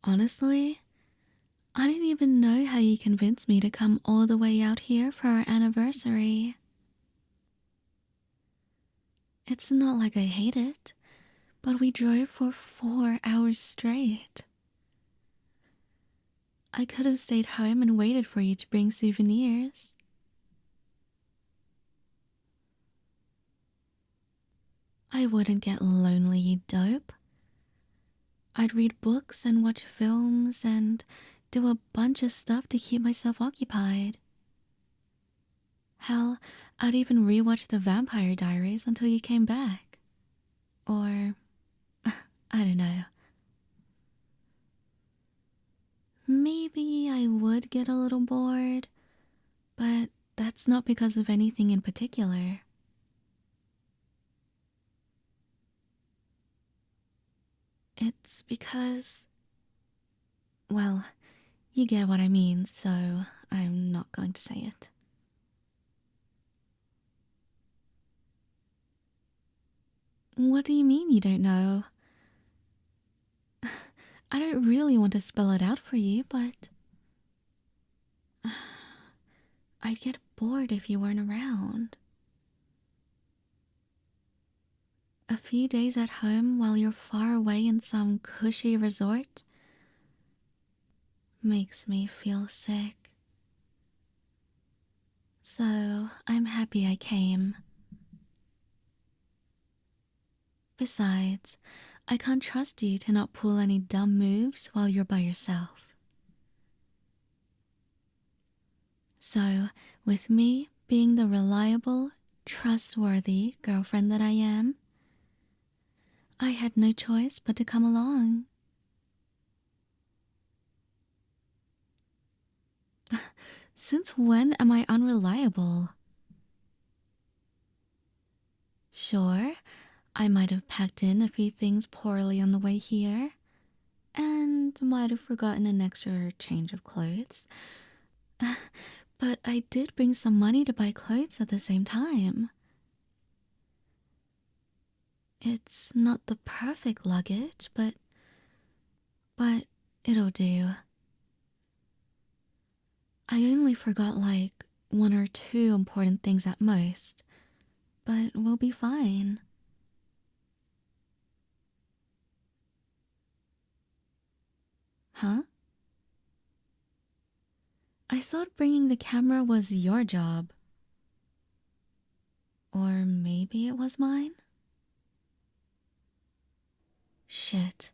Honestly, I don't even know how you convinced me to come all the way out here for our anniversary. It's not like I hate it, but we drove for 4 hours straight. I could have stayed home and waited for you to bring souvenirs. I wouldn't get lonely, you dope. I'd read books and watch films and do a bunch of stuff to keep myself occupied. Hell, I'd even rewatch The Vampire Diaries until you came back. Or, I don't know. Maybe I would get a little bored, but that's not because of anything in particular. It's because, well, you get what I mean, so I'm not going to say it. What do you mean you don't know? I don't really want to spell it out for you, but I'd get bored if you weren't around. A few days at home while you're far away in some cushy resort makes me feel sick. So I'm happy I came. Besides, I can't trust you to not pull any dumb moves while you're by yourself. So, with me being the reliable, trustworthy girlfriend that I am, I had no choice but to come along. Since when am I unreliable? Sure, I might have packed in a few things poorly on the way here, and might have forgotten an extra change of clothes. But I did bring some money to buy clothes at the same time. It's not the perfect luggage, but it'll do. I only forgot like one or two important things at most, but we'll be fine. Huh? I thought bringing the camera was your job. Or maybe it was mine? Shit.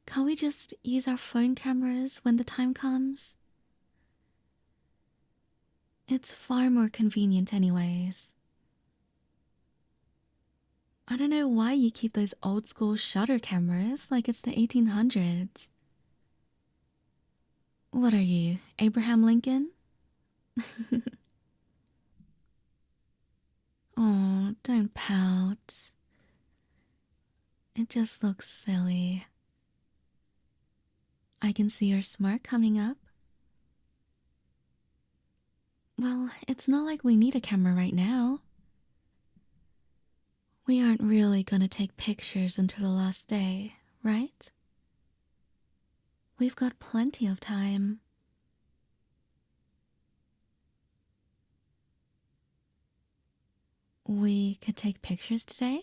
Can't we just use our phone cameras when the time comes? It's far more convenient anyways. I don't know why you keep those old school shutter cameras like it's the 1800s. What are you, Abraham Lincoln? Oh, don't pout. It just looks silly. I can see your smirk coming up. Well, it's not like we need a camera right now. We aren't really gonna take pictures until the last day, right? We've got plenty of time. We could take pictures today?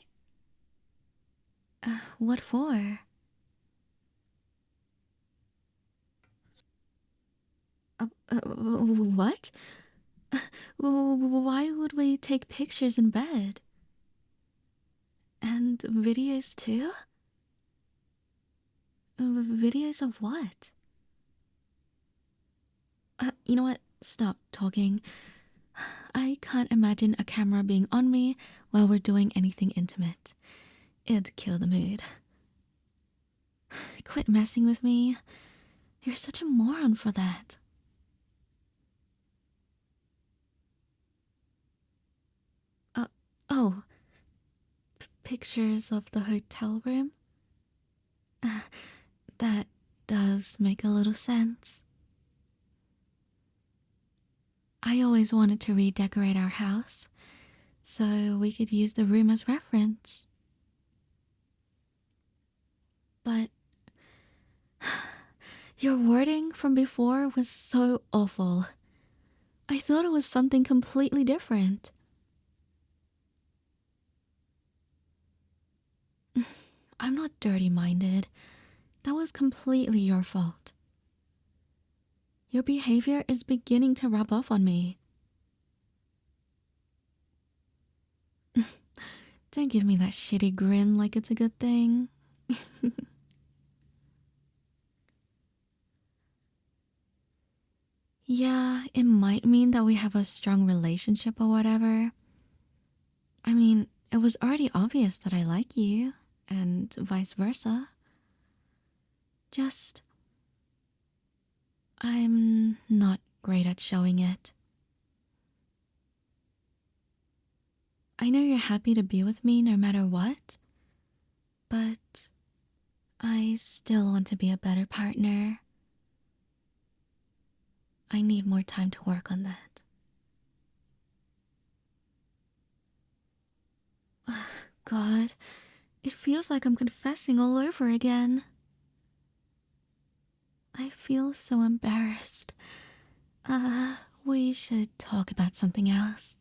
What for? What? Why would we take pictures in bed? And videos too? Videos of what? You know what? Stop talking. I can't imagine a camera being on me while we're doing anything intimate. It'd kill the mood. Quit messing with me. You're such a moron for that. Oh. Pictures of the hotel room? That does make a little sense. I always wanted to redecorate our house, so we could use the room as reference. But Your wording from before was so awful. I thought it was something completely different. I'm not dirty-minded. That was completely your fault. Your behavior is beginning to rub off on me. Don't give me that shitty grin like it's a good thing. Yeah, it might mean that we have a strong relationship or whatever. I mean, it was already obvious that I like you, and vice versa. Just, I'm not great at showing it. I know you're happy to be with me no matter what, but I still want to be a better partner. I need more time to work on that. God, it feels like I'm confessing all over again. I feel so embarrassed. We should talk about something else.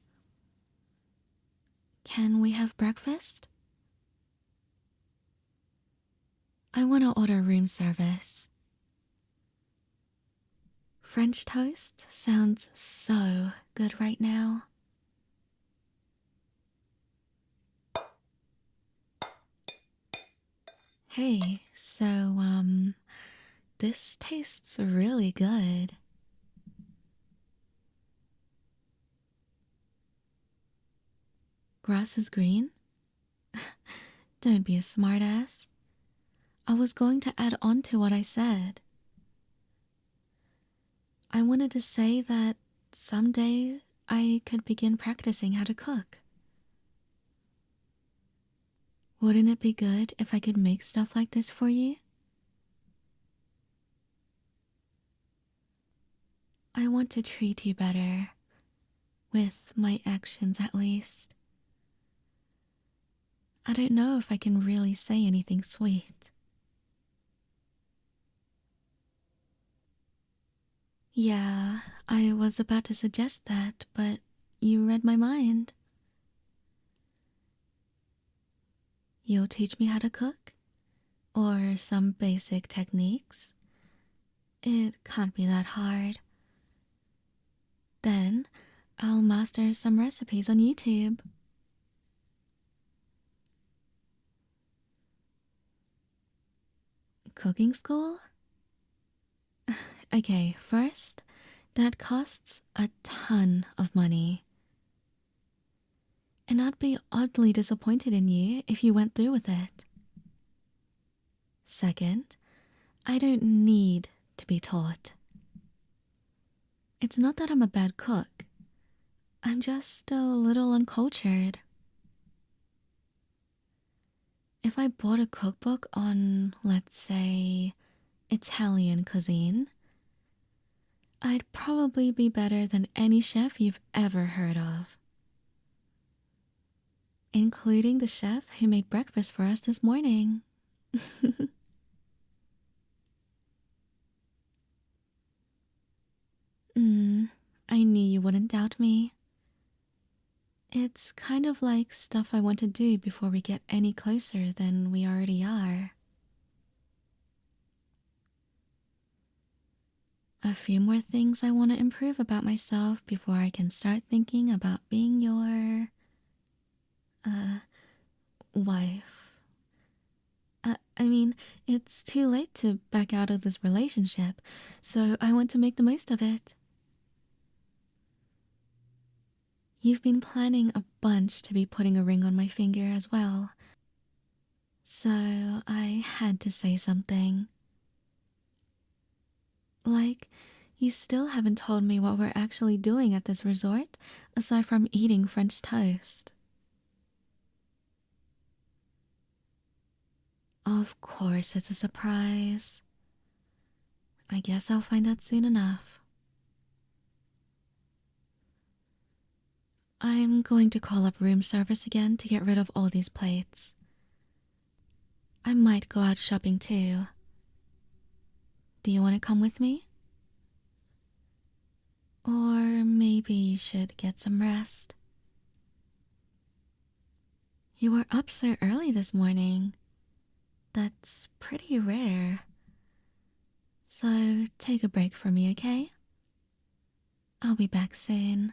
Can we have breakfast? I want to order room service. French toast sounds so good right now. Hey, so, this tastes really good. Grass is green? Don't be a smartass. I was going to add on to what I said. I wanted to say that someday I could begin practicing how to cook. Wouldn't it be good if I could make stuff like this for you? I want to treat you better. With my actions, at least. I don't know if I can really say anything sweet. Yeah, I was about to suggest that, but you read my mind. You'll teach me how to cook? Or some basic techniques? It can't be that hard. Then, I'll master some recipes on YouTube. Cooking school? Okay, first, that costs a ton of money. And I'd be oddly disappointed in you if you went through with it. Second, I don't need to be taught. It's not that I'm a bad cook. I'm just a little uncultured. If I bought a cookbook on, let's say, Italian cuisine, I'd probably be better than any chef you've ever heard of. Including the chef who made breakfast for us this morning. I knew you wouldn't doubt me. It's kind of like stuff I want to do before we get any closer than we already are. A few more things I want to improve about myself before I can start thinking about being your... wife. I mean, it's too late to back out of this relationship, so I want to make the most of it. You've been planning a bunch to be putting a ring on my finger as well. So I had to say something. Like, you still haven't told me what we're actually doing at this resort, aside from eating French toast. Of course it's a surprise. I guess I'll find out soon enough. I'm going to call up room service again to get rid of all these plates. I might go out shopping too. Do you want to come with me? Or maybe you should get some rest. You were up so early this morning. That's pretty rare. So take a break for me, okay? I'll be back soon.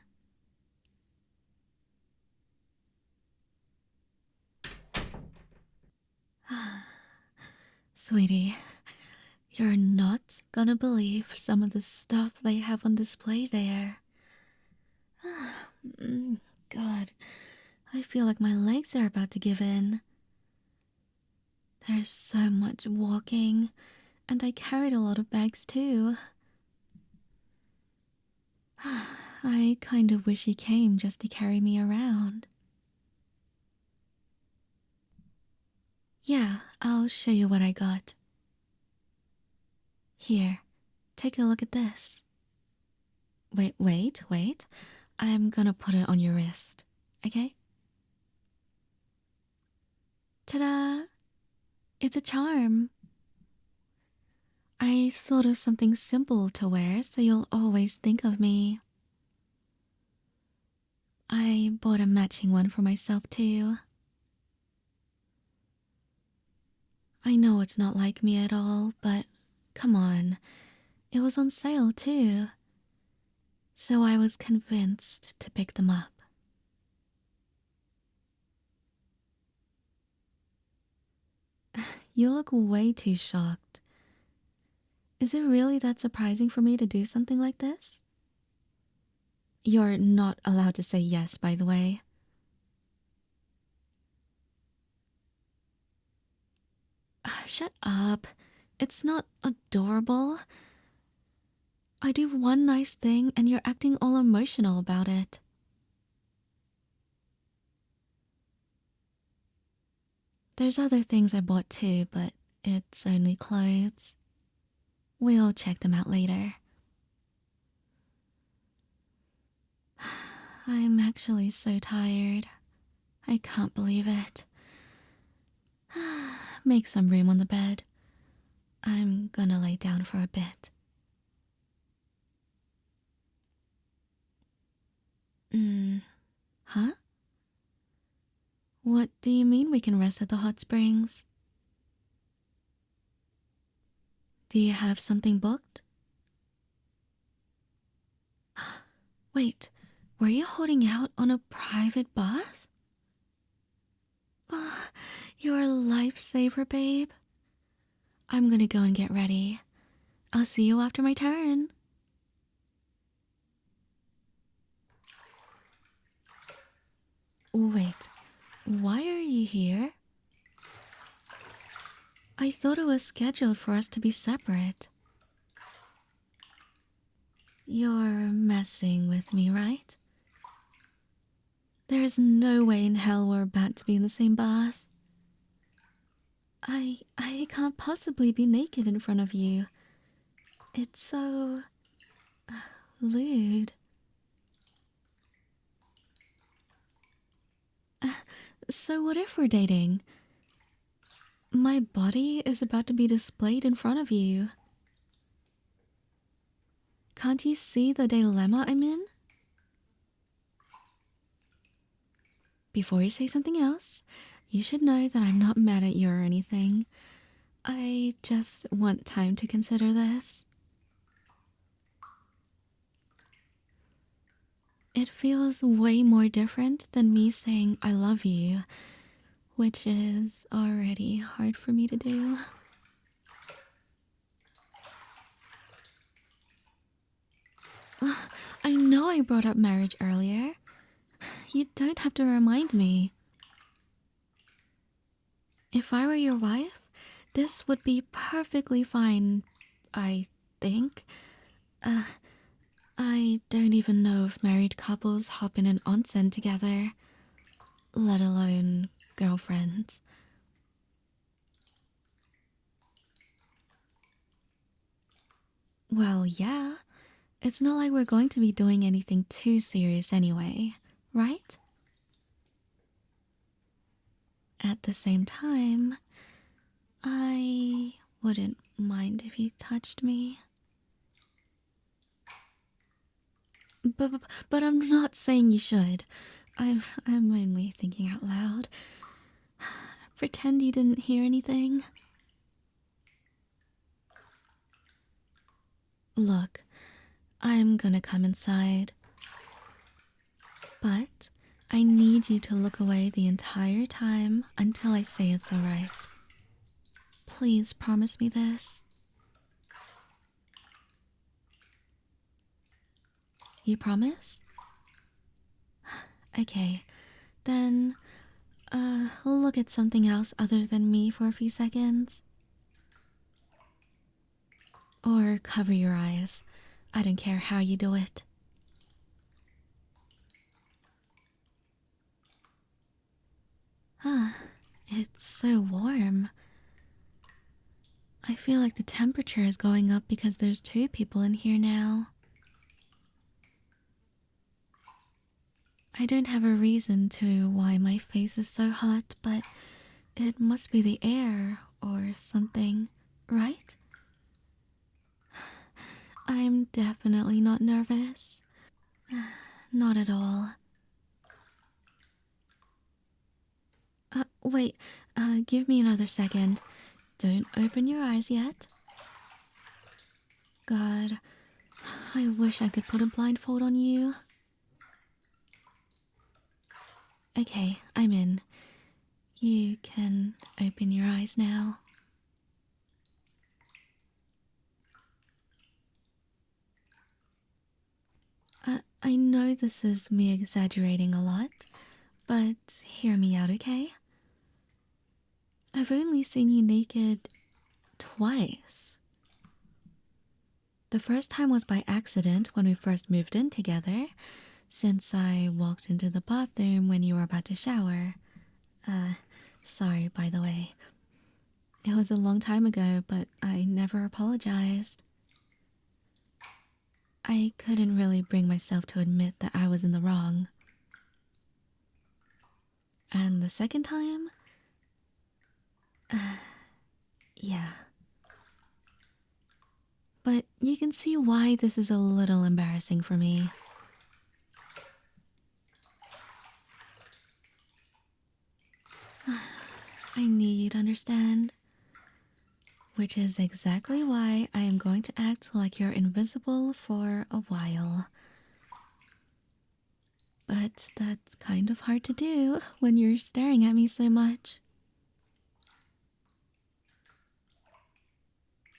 Sweetie, you're not gonna believe some of the stuff they have on display there. God, I feel like my legs are about to give in. There's so much walking, and I carried a lot of bags too. I kind of wish he came just to carry me around. Yeah, I'll show you what I got. Here, take a look at this. Wait. I'm gonna put it on your wrist, okay? Ta-da! It's a charm. I thought of something simple to wear so you'll always think of me. I bought a matching one for myself too. I know it's not like me at all, but come on, it was on sale too. So I was convinced to pick them up. You look way too shocked. Is it really that surprising for me to do something like this? You're not allowed to say yes, by the way. Shut up. It's not adorable. I do one nice thing and you're acting all emotional about it. There's other things I bought too, but it's only clothes. We'll check them out later. I'm actually so tired. I can't believe it. Make some room on the bed. I'm gonna lay down for a bit. Huh? What do you mean we can rest at the hot springs? Do you have something booked? Wait, were you holding out on a private bath? You're a lifesaver, babe. I'm gonna go and get ready. I'll see you after my turn. Wait, why are you here? I thought it was scheduled for us to be separate. You're messing with me, right? There's no way in hell we're about to be in the same bath. I can't possibly be naked in front of you. It's so... lewd. So what if we're dating? My body is about to be displayed in front of you. Can't you see the dilemma I'm in? Before you say something else, you should know that I'm not mad at you or anything. I just want time to consider this. It feels way more different than me saying I love you, which is already hard for me to do. I know I brought up marriage earlier. You don't have to remind me. If I were your wife, this would be perfectly fine, I think. I don't even know if married couples hop in an onsen together, let alone girlfriends. Well, yeah. It's not like we're going to be doing anything too serious anyway, right? At the same time, I wouldn't mind if you touched me. But I'm not saying you should. I'm only thinking out loud. Pretend you didn't hear anything. Look, I'm gonna come inside. But I need you to look away the entire time until I say it's alright. Please promise me this. You promise? Okay, then, look at something else other than me for a few seconds. Or cover your eyes. I don't care how you do it. It's so warm. I feel like the temperature is going up because there's 2 people in here now. I don't have a reason to why my face is so hot, but it must be the air or something, right? I'm definitely not nervous. Not at all. Wait, give me another second. Don't open your eyes yet. God, I wish I could put a blindfold on you. Okay, I'm in. You can open your eyes now. I know this is me exaggerating a lot, but hear me out, okay? I've only seen you naked twice. The first time was by accident when we first moved in together, since I walked into the bathroom when you were about to shower. Sorry, by the way. It was a long time ago, but I never apologized. I couldn't really bring myself to admit that I was in the wrong. And the second time? Yeah. But you can see why this is a little embarrassing for me. I knew you'd understand. Which is exactly why I am going to act like you're invisible for a while. But that's kind of hard to do when you're staring at me so much.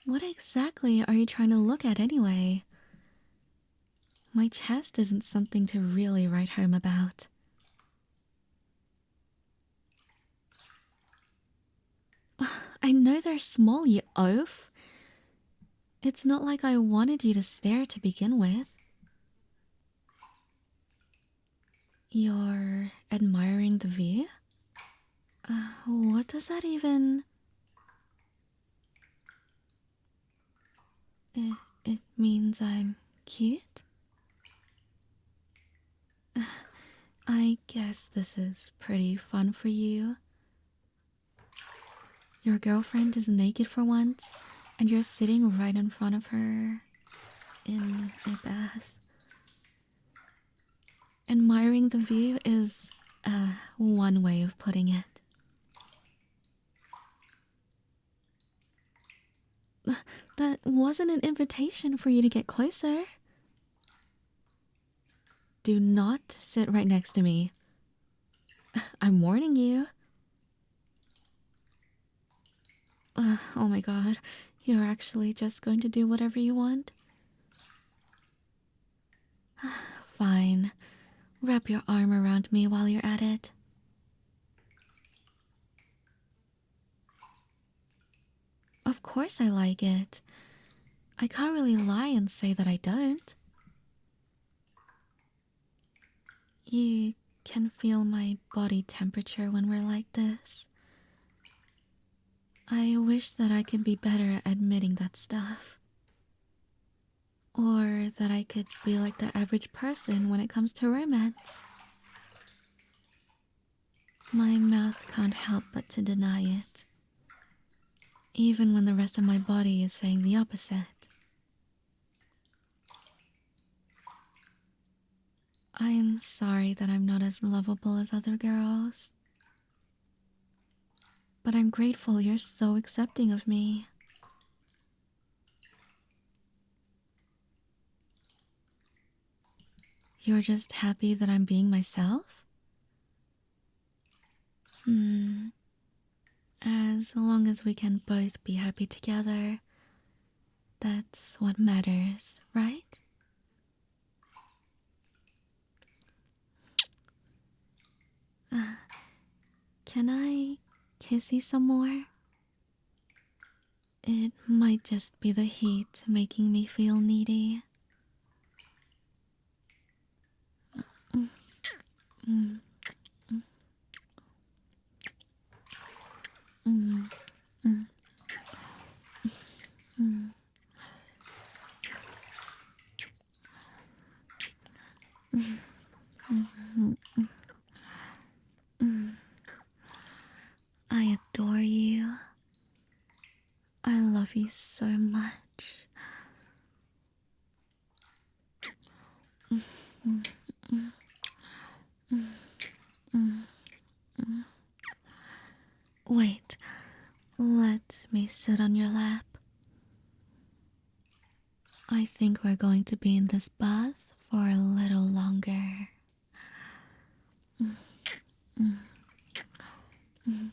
What exactly are you trying to look at anyway? My chest isn't something to really write home about. I know they're small, you oaf. It's not like I wanted you to stare to begin with. You're admiring the view? What does that even... It means I'm cute? I guess this is pretty fun for you. Your girlfriend is naked for once, and you're sitting right in front of her in a bath. Admiring the view is one way of putting it. That wasn't an invitation for you to get closer. Do not sit right next to me. I'm warning you. Oh my god, you're actually just going to do whatever you want? Fine. Wrap your arm around me while you're at it. Of course I like it. I can't really lie and say that I don't. You can feel my body temperature when we're like this. I wish that I could be better at admitting that stuff. Or that I could be like the average person when it comes to romance. My mouth can't help but to deny it. even when the rest of my body is saying the opposite. I am sorry that I'm not as lovable as other girls, but I'm grateful you're so accepting of me. You're just happy that I'm being myself? As long as we can both be happy together, that's what matters, right? Can I kiss you some more? It might just be the heat making me feel needy. Mm, mm, mm, mm, mm, mm. I adore you. I love you so much. Mm, mm, mm, mm, mm. Wait, let me sit on your lap. I think we're going to be in this bath for a little longer. Mm, mm, mm.